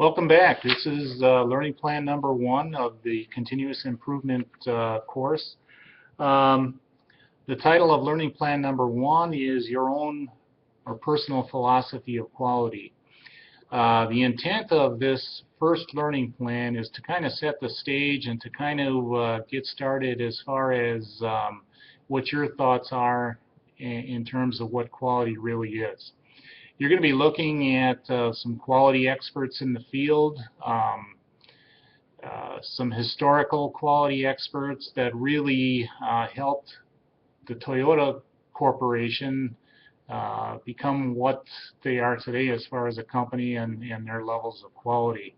Welcome back. This is learning plan number 1 of the continuous improvement course. The title of learning plan number 1 is your own or personal philosophy of quality. The intent of this first learning plan is to kind of set the stage and to kind of get started as far as what your thoughts are in terms of what quality really is. You're going to be looking at some quality experts in the field, some historical quality experts that really helped the Toyota Corporation become what they are today as far as a company and their levels of quality.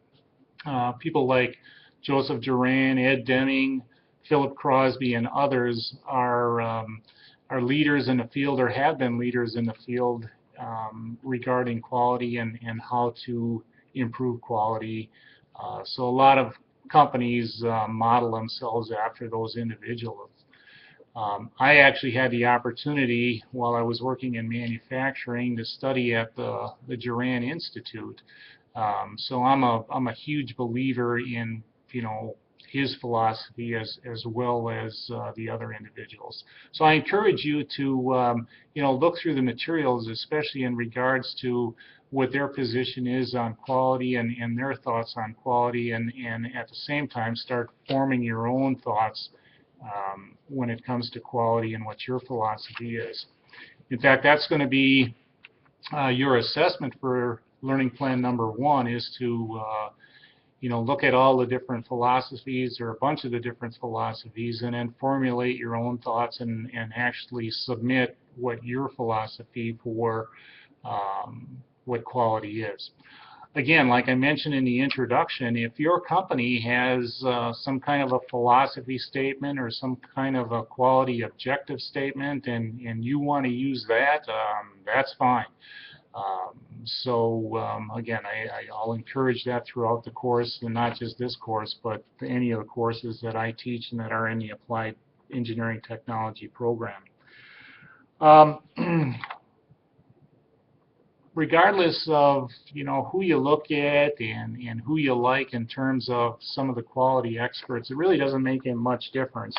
People like Joseph Duran, Ed Deming, Philip Crosby, and others are leaders in the field or have been leaders in the field regarding quality and how to improve quality. So a lot of companies model themselves after those individuals. I actually had the opportunity while I was working in manufacturing to study at the Duran Institute. So I'm a huge believer in his philosophy as well as the other individuals. So I encourage you to look through the materials, especially in regards to what their position is on quality and their thoughts on quality, and at the same time start forming your own thoughts when it comes to quality and what your philosophy is. In fact, that's going to be your assessment for learning plan number 1, is to look at all the different philosophies, or a bunch of the different philosophies, and then formulate your own thoughts and actually submit what your philosophy for what quality is. Again, like I mentioned in the introduction, if your company has some kind of a philosophy statement or some kind of a quality objective statement and you want to use that, that's fine. Again, I'll encourage that throughout the course, and not just this course, but any of the courses that I teach and that are in the Applied Engineering Technology program. Regardless of who you look at and who you like in terms of some of the quality experts, it really doesn't make much difference.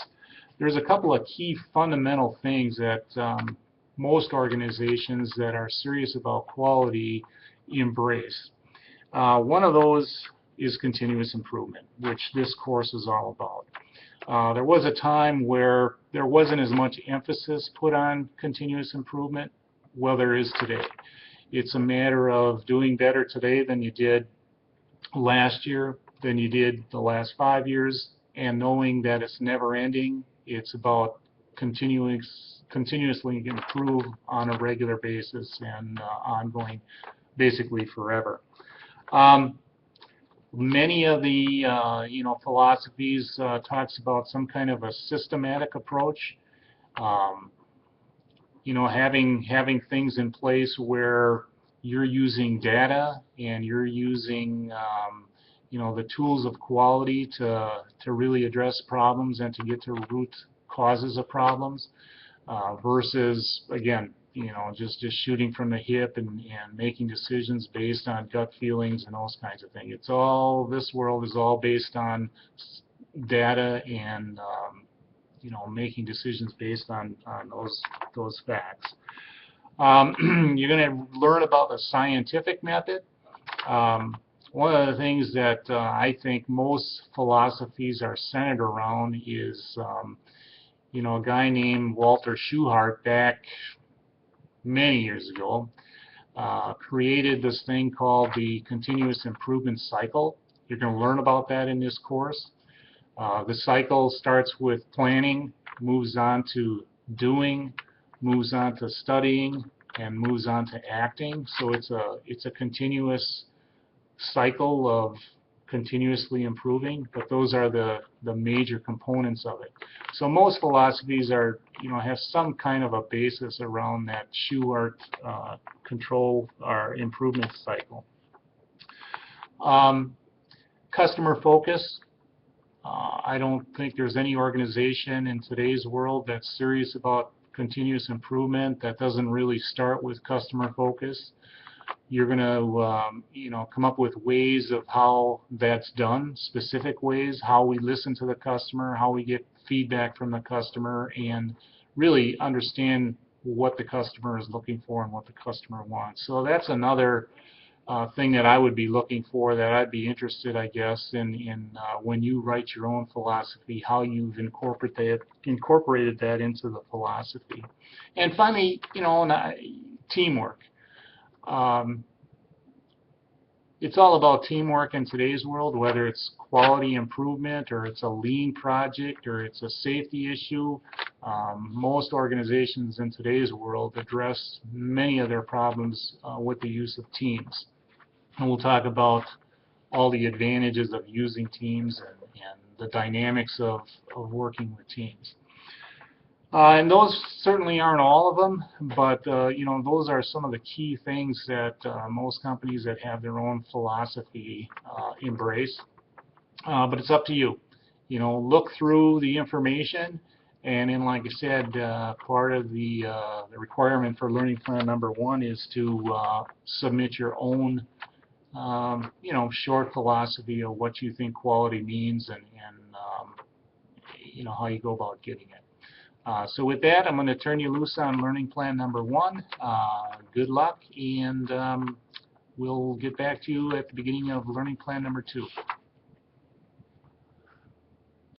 There's a couple of key fundamental things that most organizations that are serious about quality embrace. One of those is continuous improvement, which this course is all about. There was a time where there wasn't as much emphasis put on continuous improvement. Well, there is today. It's a matter of doing better today than you did last year, than you did the last 5 years, and knowing that it's never ending. It's about continuously improve on a regular basis and ongoing, basically forever. Many of the philosophies talks about some kind of a systematic approach. Having things in place where you're using data and you're using the tools of quality to really address problems and to get to root causes of problems, versus, again, just shooting from the hip and making decisions based on gut feelings and those kinds of things. This world is all based on data and making decisions based on those facts. You're going to learn about the scientific method. One of the things that I think most philosophies are centered around is a guy named Walter Schuhart, back many years ago, created this thing called the continuous improvement cycle. You're going to learn about that in this course. The cycle starts with planning, moves on to doing, moves on to studying, and moves on to acting. So it's a continuous cycle of continuously improving, but those are the major components of it. So most philosophies are have some kind of a basis around that Schuhart control or improvement cycle. Customer focus. I don't think there's any organization in today's world that's serious about continuous improvement that doesn't really start with customer focus. You're going to, come up with ways of how that's done, specific ways, how we listen to the customer, how we get feedback from the customer, and really understand what the customer is looking for and what the customer wants. So that's another thing that I would be looking for, that I'd be interested, I guess, in when you write your own philosophy, how you've incorporated that into the philosophy. And finally, teamwork. It's all about teamwork in today's world, whether it's quality improvement or it's a lean project or it's a safety issue. Most organizations in today's world address many of their problems with the use of teams. And we'll talk about all the advantages of using teams and the dynamics of working with teams. And those certainly aren't all of them, but those are some of the key things that most companies that have their own philosophy embrace. But it's up to you. Look through the information, and then, like I said, part of the requirement for learning plan number 1 is to submit your own short philosophy of what you think quality means and how you go about getting it. So with that, I'm going to turn you loose on learning plan number 1. Good luck, and we'll get back to you at the beginning of learning plan number 2.